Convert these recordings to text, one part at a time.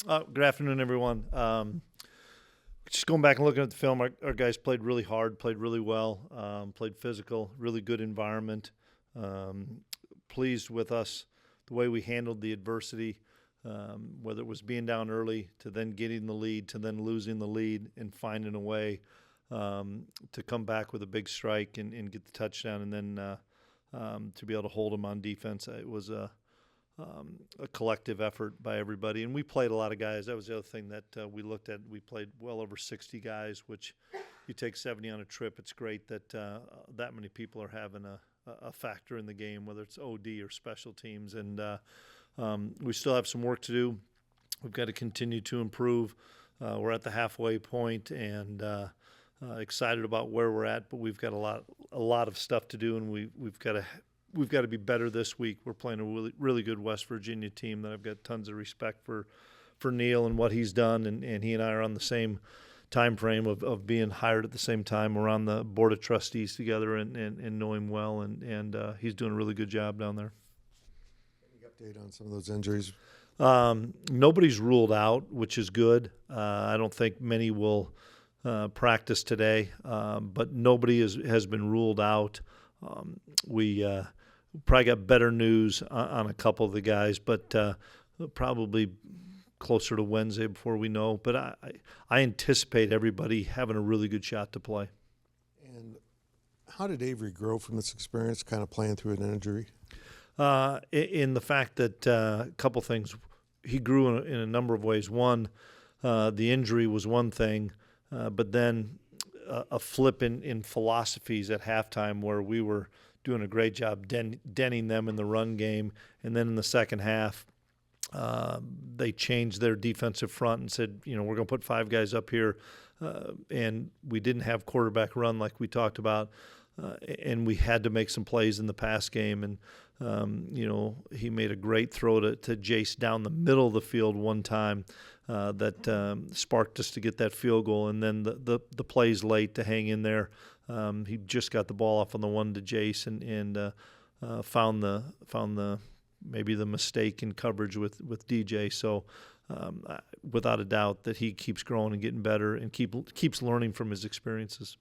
Good afternoon, everyone. Just going back and looking at the film, our guys played really hard, played really well, played physical, really good environment. Pleased with us, the way we handled the adversity, whether it was being down early to then getting the lead to then losing the lead and finding a way to come back with a big strike and get the touchdown, and then to be able to hold them on defense. It was a collective effort by everybody, and we played a lot of guys. That was the other thing that we looked at. We played well over 60 guys, which you take 70 on a trip. It's great that that many people are having a factor in the game, whether it's OD or special teams, and we still have some work to do. We've got to continue to improve. We're at the halfway point, and excited about where we're at, but we've got a lot of stuff to do, and we've got to be better this week. We're playing a really good West Virginia team that I've got tons of respect for Neil and what he's done, and he and I are on the same time frame of being hired at the same time. We're on the board of trustees together and know him well, and he's doing a really good job down there. Any update on some of those injuries? Nobody's ruled out, which is good. I don't think many will practice today, but nobody has been ruled out. We probably got better news on a couple of the guys, but probably closer to Wednesday before we know. But I anticipate everybody having a really good shot to play. And how did Avery grow from this experience, kind of playing through an injury? In the fact that a couple things, he grew in a number of ways. One, the injury was one thing, but then a flip in philosophies at halftime where we were doing a great job denting them in the run game, and then in the second half, they changed their defensive front and said, we're going to put 5 guys up here, and we didn't have quarterback run like we talked about, and we had to make some plays in the pass game, and he made a great throw to Jace down the middle of the field one time that sparked us to get that field goal, and then the plays late to hang in there. He just got the ball off on the one to Jace and found the maybe the mistake in coverage with DJ. So without a doubt that he keeps growing and getting better and keeps learning from his experiences.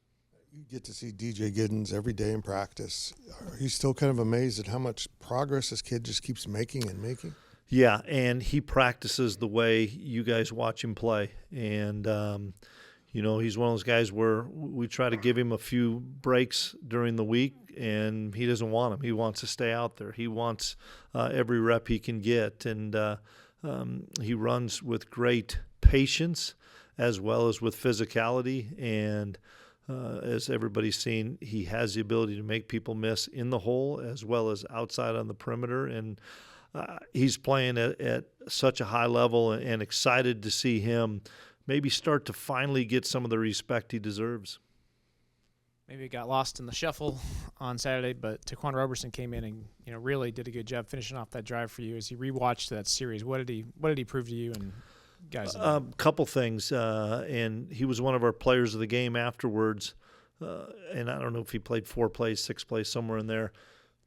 You get to see DJ Giddens every day in practice. Are you still kind of amazed at how much progress this kid just keeps making and making? Yeah, and he practices the way you guys watch him play. And, he's one of those guys where we try to give him a few breaks during the week, and he doesn't want them. He wants to stay out there. He wants every rep he can get. And he runs with great patience as well as with physicality. And as everybody's seen, he has the ability to make people miss in the hole as well as outside on the perimeter. And he's playing at such a high level, and excited to see him maybe start to finally get some of the respect he deserves. Maybe it got lost in the shuffle on Saturday, but Taquan Roberson came in and really did a good job finishing off that drive for you. As you rewatched that series, what did he prove to you and guys? Couple things, and he was one of our players of the game afterwards. And I don't know if he played 4 plays, 6 plays, somewhere in there.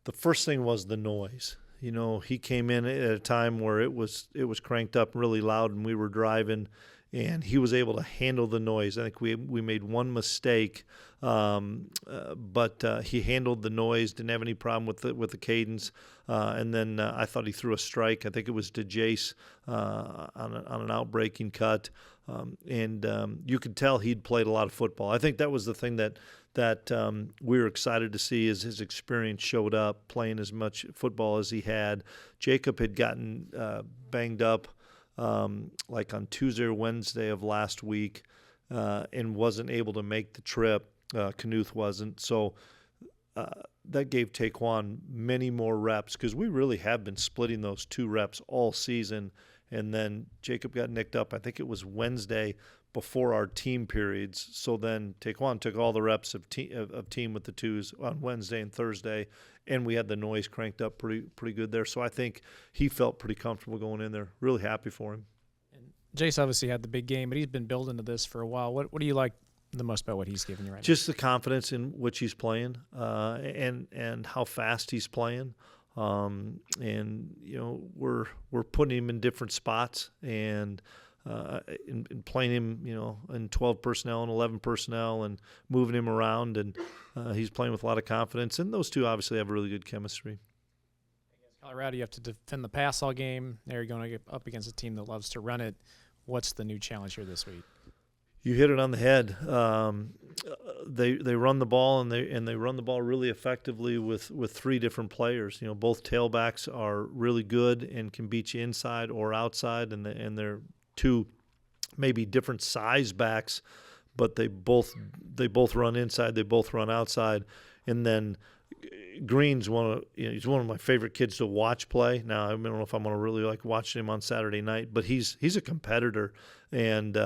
The first thing was the noise. He came in at a time where it was cranked up really loud, and we were driving, and he was able to handle the noise. I think we made one mistake, but he handled the noise, didn't have any problem with the cadence. And then I thought he threw a strike. I think it was to Jace on an outbreaking cut, and you could tell he'd played a lot of football. I think that was the thing that we were excited to see as his experience showed up, playing as much football as he had. Jacob had gotten banged up like on Tuesday or Wednesday of last week and wasn't able to make the trip. Knuth wasn't. So that gave Taquan many more reps because we really have been splitting those 2 reps all season. And then Jacob got nicked up, I think it was Wednesday before our team periods. So then Taquan took all the reps of team with the 2s on Wednesday and Thursday, and we had the noise cranked up pretty good there. So I think he felt pretty comfortable going in there. Really happy for him. And Jace obviously had the big game, but he's been building to this for a while. What do you like the most about what he's giving you right now? Just the confidence in which he's playing, and how fast he's playing. And we're putting him in different spots, and in playing him, in 12 personnel and 11 personnel and moving him around. And he's playing with a lot of confidence. And those two obviously have really good chemistry. Colorado, you have to defend the pass all game. Now you're going to get up against a team that loves to run it. What's the new challenge here this week? You hit it on the head. They run the ball and they run the ball really effectively with three different players. Both tailbacks are really good and can beat you inside or outside, and they're two maybe different size backs, but they both run inside. They both run outside, and then Green's he's one of my favorite kids to watch play. Now I don't know if I'm going to really like watching him on Saturday night, but he's a competitor, and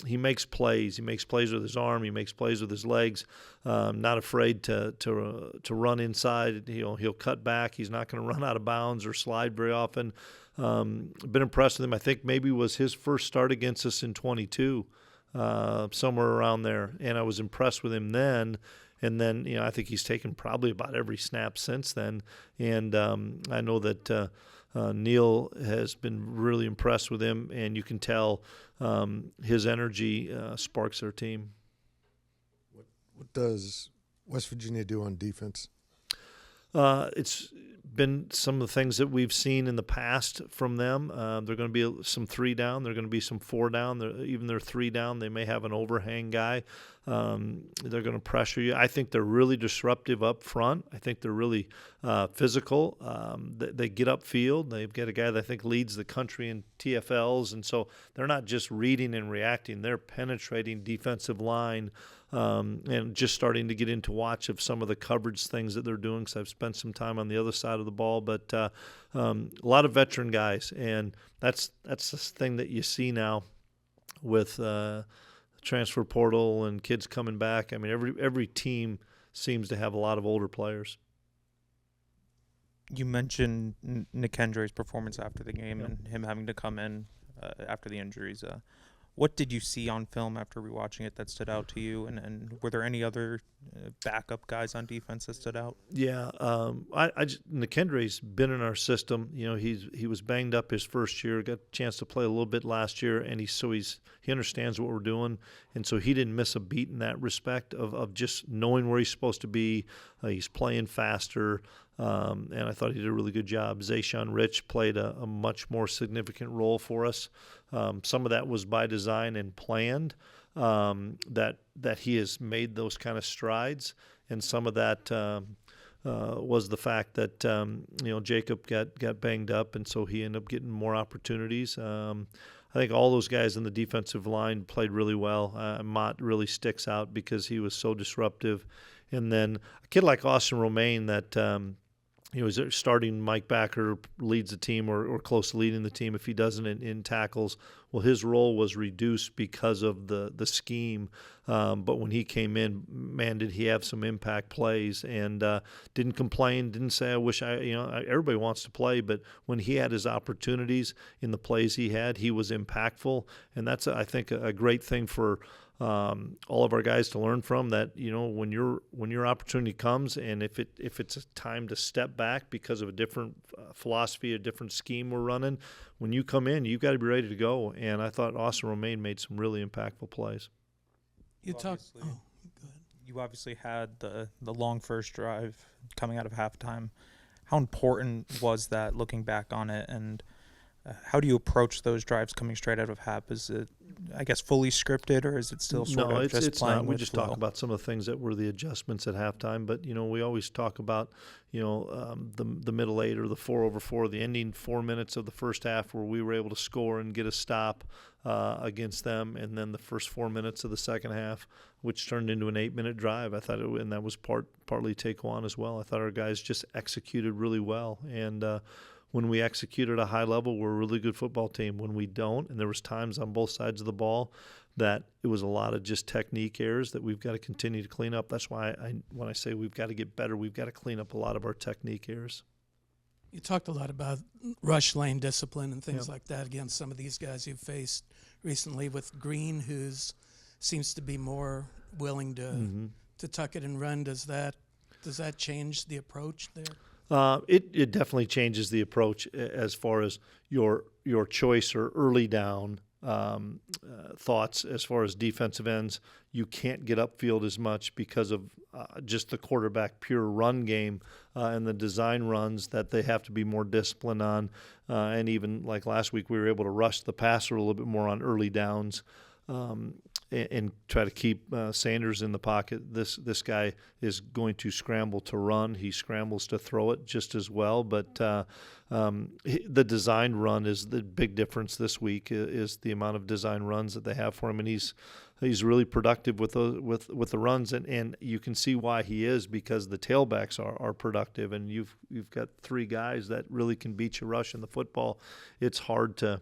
he makes plays. He makes plays with his arm. He makes plays with his legs. Not afraid to run inside. He'll cut back. He's not going to run out of bounds or slide very often. Been impressed with him. I think maybe was his first start against us in 22, somewhere around there, and I was impressed with him then. And then, I think he's taken probably about every snap since then. And I know that Neil has been really impressed with him, and you can tell his energy sparks their team. What does West Virginia do on defense? It's been some of the things that we've seen in the past from them. They're going to be some 3 down. They're going to be some 4 down. Even their 3 down, they may have an overhang guy. They're going to pressure you. I think they're really disruptive up front. I think they're really physical. They get upfield. They've got a guy that I think leads the country in TFLs, and so they're not just reading and reacting. They're penetrating defensive line and just starting to get into watch of some of the coverage things that they're doing, because I've spent some time on the other side of the ball. But a lot of veteran guys, and that's the thing that you see now with transfer portal and kids coming back. I mean, every team seems to have a lot of older players. You mentioned Nick Hendry's performance after the game and him having to come in after the injuries. What did you see on film after rewatching it that stood out to you? And were there any other backup guys on defense that stood out? Yeah, Nick Hendry's been in our system. He was banged up his first year, got a chance to play a little bit last year, and he understands what we're doing, and so he didn't miss a beat in that respect of just knowing where he's supposed to be. He's playing faster. And I thought he did a really good job. Zayshawn Rich played a much more significant role for us. Some of that was by design and planned, that he has made those kind of strides. And some of that was the fact that, Jacob got banged up, and so he ended up getting more opportunities. I think all those guys in the defensive line played really well. Mott really sticks out because he was so disruptive. And then a kid like Austin Romaine that he's starting Mike Backer, leads the team or close to leading the team if he doesn't in tackles. Well, his role was reduced because of the scheme. But when he came in, man, did he have some impact plays, and didn't complain, didn't say, I wish everybody wants to play. But when he had his opportunities in the plays he had, he was impactful. And that's, I think, a great thing for all of our guys to learn from, that when your opportunity comes, and if it's a time to step back because of a different philosophy, a different scheme we're running, when you come in, you've got to be ready to go. And I thought Austin Romaine made some really impactful plays. You obviously had the long first drive coming out of halftime. How important was that, looking back on it, and how do you approach those drives coming straight out of Hap? Is it, I guess, fully scripted, or is it still sort of just it's playing not. with We just flow? talk about some of the things that were the adjustments at halftime, but we always talk about the middle 8 or the 4-over-4, the ending 4 minutes of the first half where we were able to score and get a stop against them, and then the first 4 minutes of the second half, which turned into an 8-minute drive. I thought and that was partly Taquan as well. I thought our guys just executed really well, and when we execute at a high level, we're a really good football team. When we don't, and there was times on both sides of the ball that it was a lot of just technique errors that we've got to continue to clean up. That's why when I say we've got to get better, we've got to clean up a lot of our technique errors. You talked a lot about rush lane discipline and things like that against some of these guys you've faced recently, with Green, who seems to be more willing to tuck it and run. Does that change the approach there? It definitely changes the approach as far as your choice or early down thoughts as far as defensive ends. You can't get upfield as much because of just the quarterback pure run game and the design runs that they have to be more disciplined on. And even like last week, we were able to rush the passer a little bit more on early downs. And try to keep Sanders in the pocket. This guy is going to scramble to run. He scrambles to throw it just as well. But the designed run is the big difference this week. Is the amount of design runs that they have for him, and he's really productive with the runs. And you can see why he is, because the tailbacks are productive, and you've got three guys that really can beat you rushing the football. It's hard to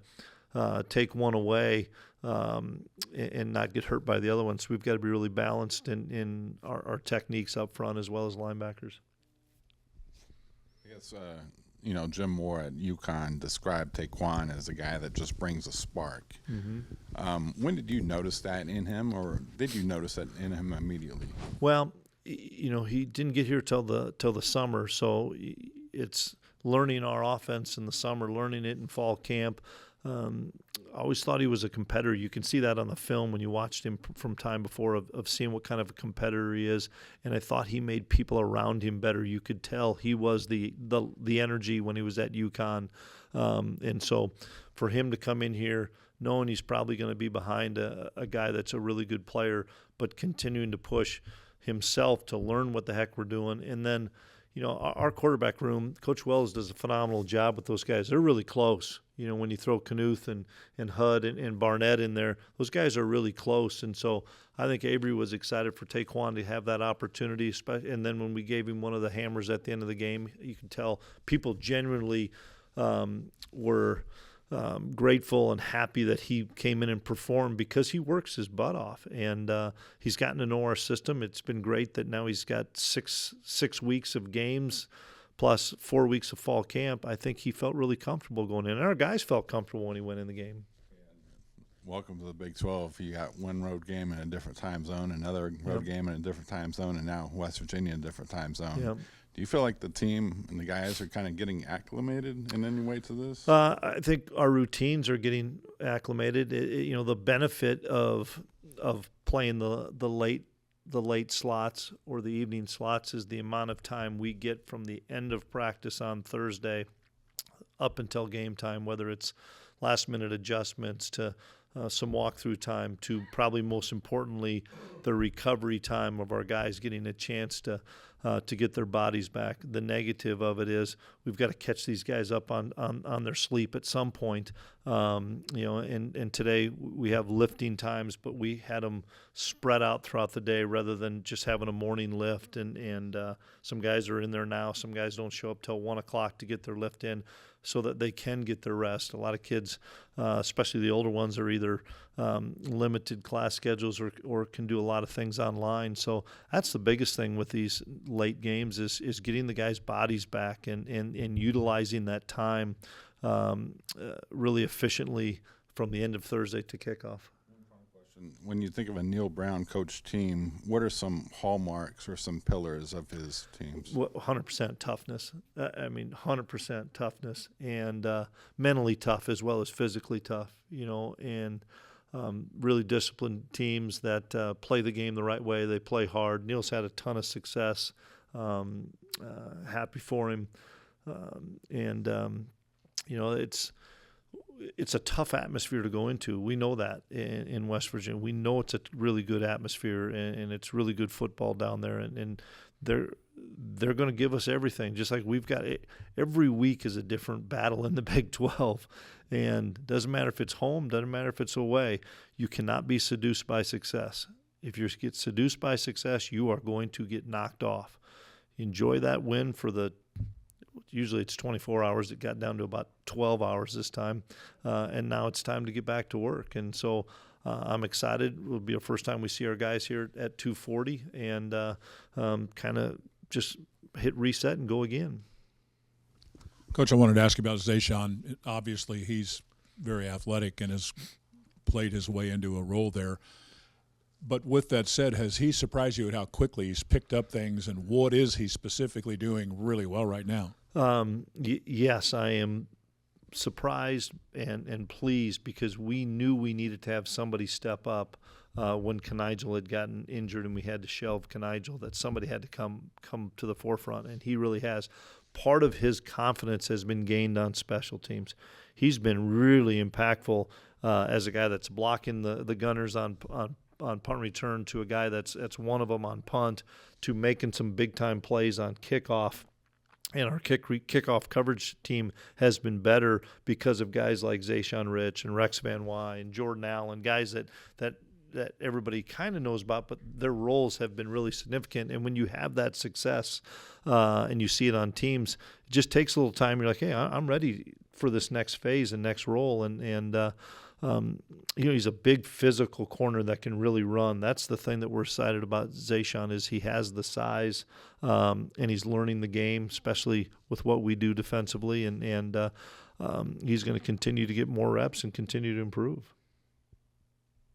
take one away and not get hurt by the other one. So we've got to be really balanced in our techniques up front as well as linebackers. I guess, Jim Moore at UConn described Taquan as a guy that just brings a spark. Mm-hmm. When did you notice that in him, or did you notice that in him immediately? Well, he didn't get here till the summer, so it's learning our offense in the summer, learning it in fall camp. I always thought he was a competitor. You can see that on the film when you watched him from time before of seeing what kind of a competitor he is. And I thought he made people around him better. You could tell he was the energy when he was at UConn. And so for him to come in here knowing he's probably going to be behind a guy that's a really good player, but continuing to push himself to learn what the heck we're doing. And then, our quarterback room, Coach Wells does a phenomenal job with those guys. They're really close. When you throw Knuth and Hud and Barnett in there, those guys are really close. And so I think Avery was excited for Taquan to have that opportunity. And then when we gave him one of the hammers at the end of the game, you can tell people genuinely were grateful and happy that he came in and performed, because he works his butt off, and he's gotten to know our system. It's been great that now he's got six weeks of games plus 4 weeks of fall camp. I think he felt really comfortable going in, and our guys felt comfortable when he went in the game. Welcome to the Big 12. You got one road game in a different time zone, another road game in a different time zone, and now West Virginia in a different time zone. Yep. Do you feel like the team and the guys are kind of getting acclimated in any way to this? I think our routines are getting acclimated. The benefit of playing the late slots or the evening slots is the amount of time we get from the end of practice on Thursday up until game time, whether it's last-minute adjustments to some walkthrough time to probably most importantly the recovery time of our guys getting a chance to get their bodies back. The negative of it is we've got to catch these guys up on their sleep at some point. And today we have lifting times, but we had them spread out throughout the day rather than just having a morning lift. And some guys are in there now. Some guys don't show up till 1 o'clock to get their lift in, so that they can get their rest. A lot of kids, especially the older ones, are either limited class schedules or can do a lot of things online. So that's the biggest thing with these late games is getting the guys' bodies back and utilizing that time really efficiently from the end of Thursday to kickoff. When you think of a Neil Brown coach team, what are some hallmarks or some pillars of his teams? 100% toughness. 100% toughness, and mentally tough as well as physically tough, and really disciplined teams that play the game the right way. They play hard. Neil's had a ton of success. Happy for him. It's a tough atmosphere to go into. We know that in West Virginia. We know it's a really good atmosphere, and it's really good football down there. And they're going to give us everything, just like we've got it. Every week is a different battle in the Big 12. And doesn't matter if it's home, doesn't matter if it's away. You cannot be seduced by success. If you get seduced by success, you are going to get knocked off. Enjoy that win for usually it's 24 hours. It got down to about 12 hours this time. And now it's time to get back to work. And so I'm excited. It will be the first time we see our guys here at 2:40 and kind of just hit reset and go again. Coach, I wanted to ask you about Zayshawn. Obviously, he's very athletic and has played his way into a role there. But with that said, has he surprised you at how quickly he's picked up things, and what is he specifically doing really well right now? Yes, I am surprised and pleased because we knew we needed to have somebody step up when Knigel had gotten injured and we had to shelve Knigel, that somebody had to come to the forefront, and he really has. Part of his confidence has been gained on special teams. He's been really impactful as a guy that's blocking the gunners on punt return, to a guy that's one of them on punt, to making some big-time plays on kickoff. And our kickoff coverage team has been better because of guys like Zayshawn Rich and Rex Van Wy and Jordan Allen, guys that everybody kind of knows about, but their roles have been really significant. And when you have that success and you see it on teams, it just takes a little time. You're like, hey, I'm ready for this next phase and next role. And he's a big physical corner that can really run. That's the thing that we're excited about Zayshawn, is he has the size and he's learning the game, especially with what we do defensively. And he's going to continue to get more reps and continue to improve.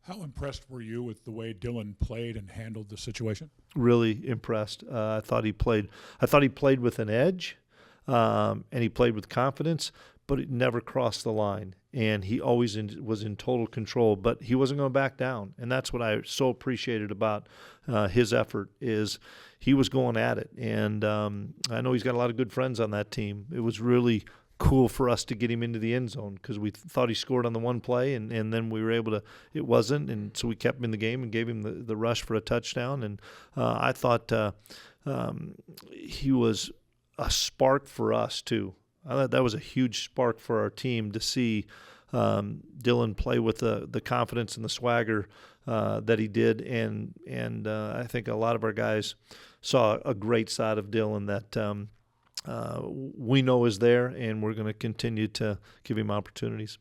How impressed were you with the way Dylan played and handled the situation? Really impressed. I thought he played with an edge, and he played with confidence, but it never crossed the line. And he always was in total control, but he wasn't going to back down. And that's what I so appreciated about his effort, is he was going at it. And I know he's got a lot of good friends on that team. It was really cool for us to get him into the end zone because we thought he scored on the one play, and then we were able to – it wasn't, and so we kept him in the game and gave him the rush for a touchdown. And I thought he was a spark for us too. I thought that was a huge spark for our team to see Dylan play with the confidence and the swagger that he did, and I think a lot of our guys saw a great side of Dylan that we know is there, and we're going to continue to give him opportunities.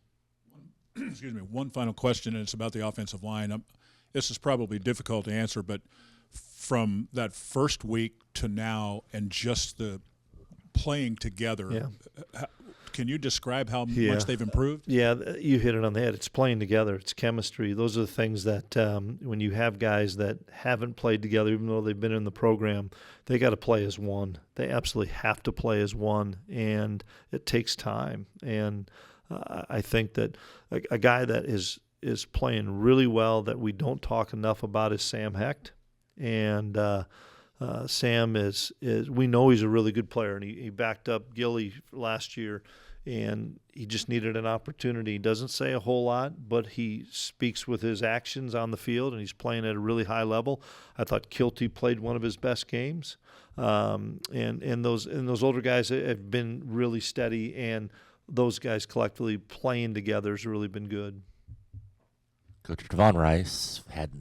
Excuse me. One final question, and it's about the offensive line. This is probably difficult to answer, but from that first week to now and just the playing together, can you describe how much they've improved? Yeah, you hit it on the head. It's playing together. It's chemistry. Those are the things that when you have guys that haven't played together, even though they've been in the program, they got to play as one. They absolutely have to play as one, and it takes time. And I think that a guy that is playing really well that we don't talk enough about is Sam Hecht. And Sam is we know he's a really good player, and he backed up Gilly last year, and he just needed an opportunity. He doesn't say a whole lot, but he speaks with his actions on the field, and he's playing at a really high level. I thought Kilty played one of his best games, and those older guys have been really steady, and those guys collectively playing together has really been good. Coach Devon Rice had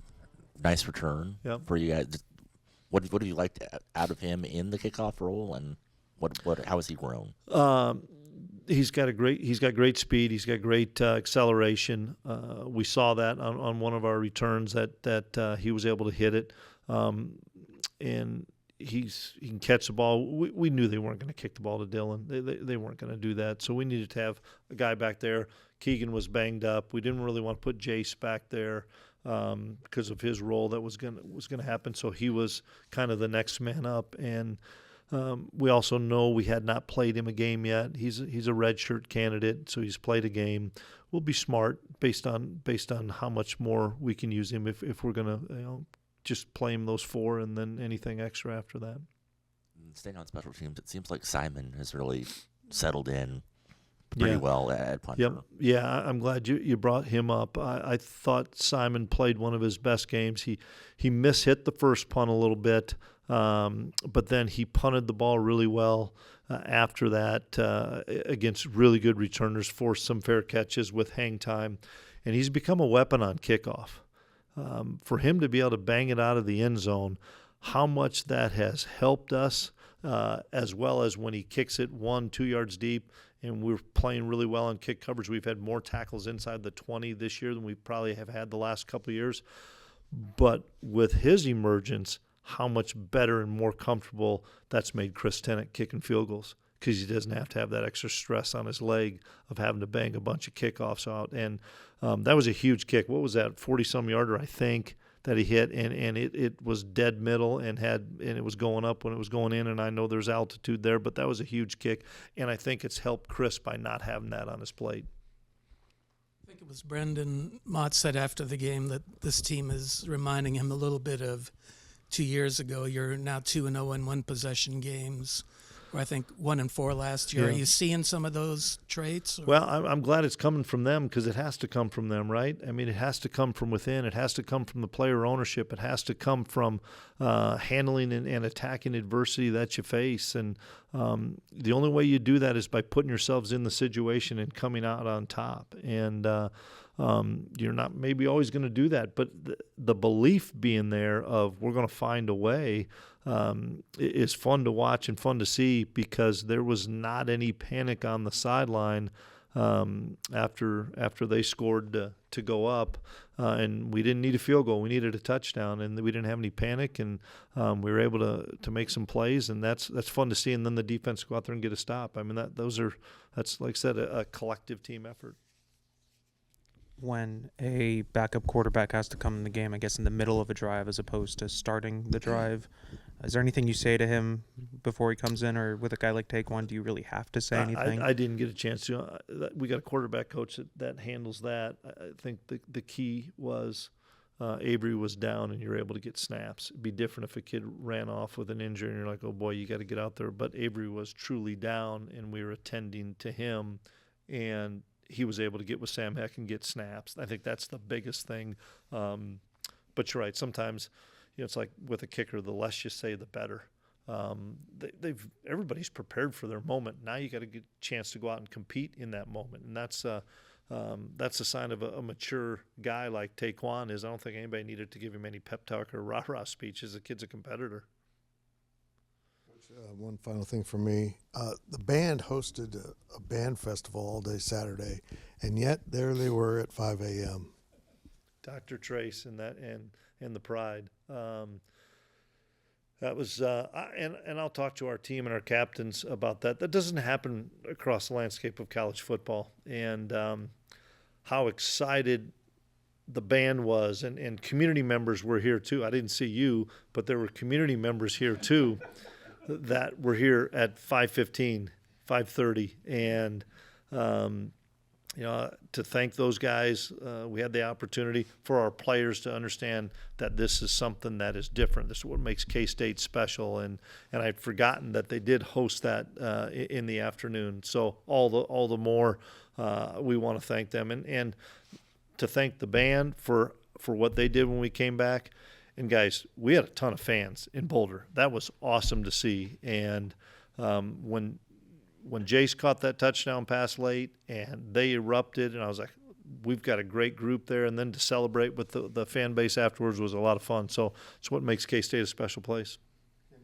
a nice return for you guys. What have you liked out of him in the kickoff role, and how has he grown? He's got great speed. He's got great acceleration. We saw that on one of our returns that he was able to hit it, and he can catch the ball. We knew they weren't going to kick the ball to Dylan. They weren't going to do that. So we needed to have a guy back there. Keegan was banged up. We didn't really want to put Jace back there because of his role that was going to happen. So he was kind of the next man up, and we also know we had not played him a game yet. He's a redshirt candidate, so he's played a game. We'll be smart based on how much more we can use him if we're going to just play him those 4 and then anything extra after that. Staying on special teams, it seems like Simon has really settled in pretty well at punter. Yep. Yeah, I'm glad you brought him up. I thought Simon played one of his best games. He mishit the first punt a little bit, but then he punted the ball really well after that against really good returners, forced some fair catches with hang time, and he's become a weapon on kickoff. For him to be able to bang it out of the end zone, how much that has helped us, as well as when he kicks it 1-2 yards deep, and we're playing really well on kick coverage. We've had more tackles inside the 20 this year than we probably have had the last couple of years. But with his emergence, how much better and more comfortable that's made Chris Tennant kicking field goals, because he doesn't have to have that extra stress on his leg of having to bang a bunch of kickoffs out. And that was a huge kick. What was that, 40-some yarder, I think, that he hit, and it was dead middle and it was going up when it was going in, and I know there's altitude there, but that was a huge kick, and I think it's helped Chris by not having that on his plate. I think it was Brendan Mott said after the game that this team is reminding him a little bit of 2 years ago. You're now 2-0 in one possession games, or I think 1-4 last year. Yeah. Are you seeing some of those traits? Or? Well, I'm glad it's coming from them, because it has to come from them, right? I mean, it has to come from within. It has to come from the player ownership. It has to come from handling and attacking adversity that you face. And the only way you do that is by putting yourselves in the situation and coming out on top. And you're not maybe always going to do that, but the belief being there of we're going to find a way is fun to watch and fun to see, because there was not any panic on the sideline after they scored to go up, and we didn't need a field goal. We needed a touchdown, and we didn't have any panic, and we were able to make some plays, and that's fun to see. And then the defense go out there and get a stop. I mean, that's like I said, a collective team effort. When a backup quarterback has to come in the game, I guess in the middle of a drive as opposed to starting the drive, is there anything you say to him before he comes in, or with a guy like Taekwon, do you really have to say anything? I didn't get a chance to. We got a quarterback coach that handles that. I think the key was Avery was down and you're able to get snaps. It'd be different if a kid ran off with an injury and you're like, oh boy, you got to get out there. But Avery was truly down, and we were attending to him, and he was able to get with Sam Heck and get snaps. I think that's the biggest thing. But you're right. Sometimes, it's like with a kicker, the less you say, the better. Everybody's prepared for their moment. Now you got to get a chance to go out and compete in that moment, and that's a sign of a mature guy like Taekwon is. I don't think anybody needed to give him any pep talk or rah-rah speeches. The kid's a competitor. One final thing for me. The band hosted a band festival all day Saturday, and yet there they were at 5 a.m. Dr. Trace and the Pride. That was and I'll talk to our team and our captains about that. That doesn't happen across the landscape of college football, and how excited the band was, and community members were here too. I didn't see you, but there were community members here too that were here at 5:15, 5:30, and to thank those guys. We had the opportunity for our players to understand that this is something that is different. This is what makes K-State special, and I'd forgotten that they did host that in the afternoon. So all the more we want to thank them, and to thank the band for what they did when we came back. And guys, we had a ton of fans in Boulder. That was awesome to see. And when Jace caught that touchdown pass late and they erupted, and I was like, we've got a great group there. And then to celebrate with the fan base afterwards was a lot of fun. So it's what makes K-State a special place.